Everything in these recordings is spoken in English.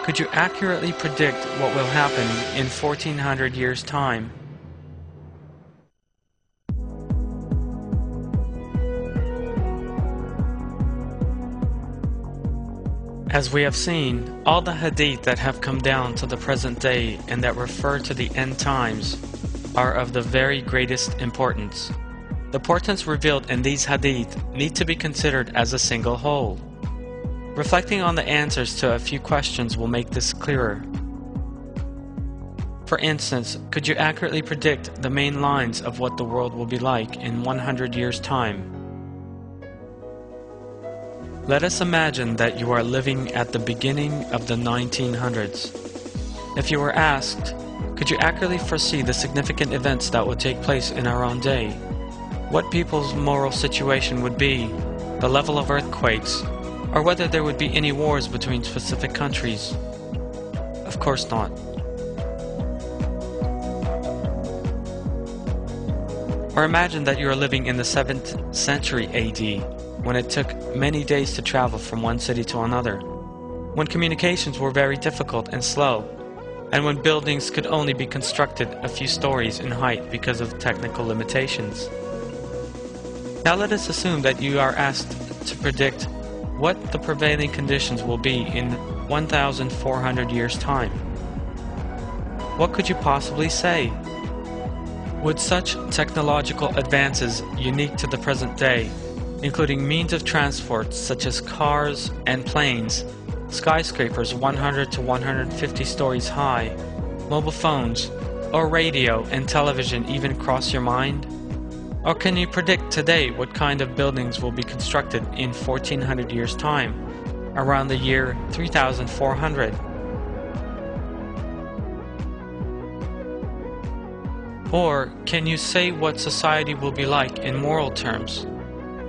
could you accurately predict what will happen in 1400 years' time? As we have seen, all the hadith that have come down to the present day and that refer to the end times are of the very greatest importance. The portents revealed in these hadith need to be considered as a single whole. Reflecting on the answers to a few questions will make this clearer. For instance, could you accurately predict the main lines of what the world will be like in 100 years' time? Let us imagine that you are living at the beginning of the 1900s. If you were asked, could you accurately foresee the significant events that would take place in our own day? What people's moral situation would be, the level of earthquakes, or whether there would be any wars between specific countries? Of course not. Or imagine that you are living in the 7th century AD, when it took many days to travel from one city to another, when communications were very difficult and slow, and when buildings could only be constructed a few stories in height because of technical limitations. Now let us assume that you are asked to predict what the prevailing conditions will be in 1,400 years' time. What could you possibly say? Would such technological advances unique to the present day, including means of transport such as cars and planes, skyscrapers 100 to 150 stories high, mobile phones, or radio and television even cross your mind? Or can you predict today what kind of buildings will be constructed in 1400 years' time, around the year 3400? Or can you say what society will be like in moral terms,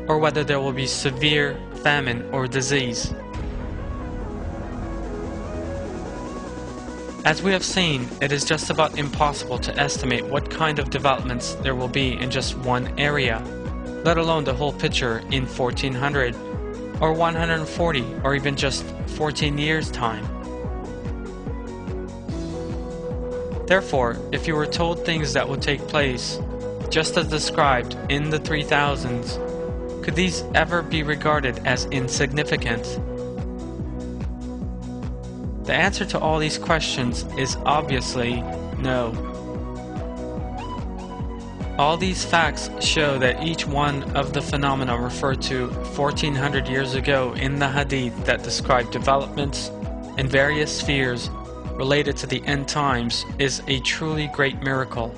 or whether there will be severe famine or disease? As we have seen, it is just about impossible to estimate what kind of developments there will be in just one area, let alone the whole picture in 1400, or 140, or even just 14 years' time. Therefore, if you were told things that would take place, just as described in the 3000s, could these ever be regarded as insignificant? The answer to all these questions is obviously no. All these facts show that each one of the phenomena referred to 1400 years ago in the hadith that describe developments in various spheres related to the end times is a truly great miracle.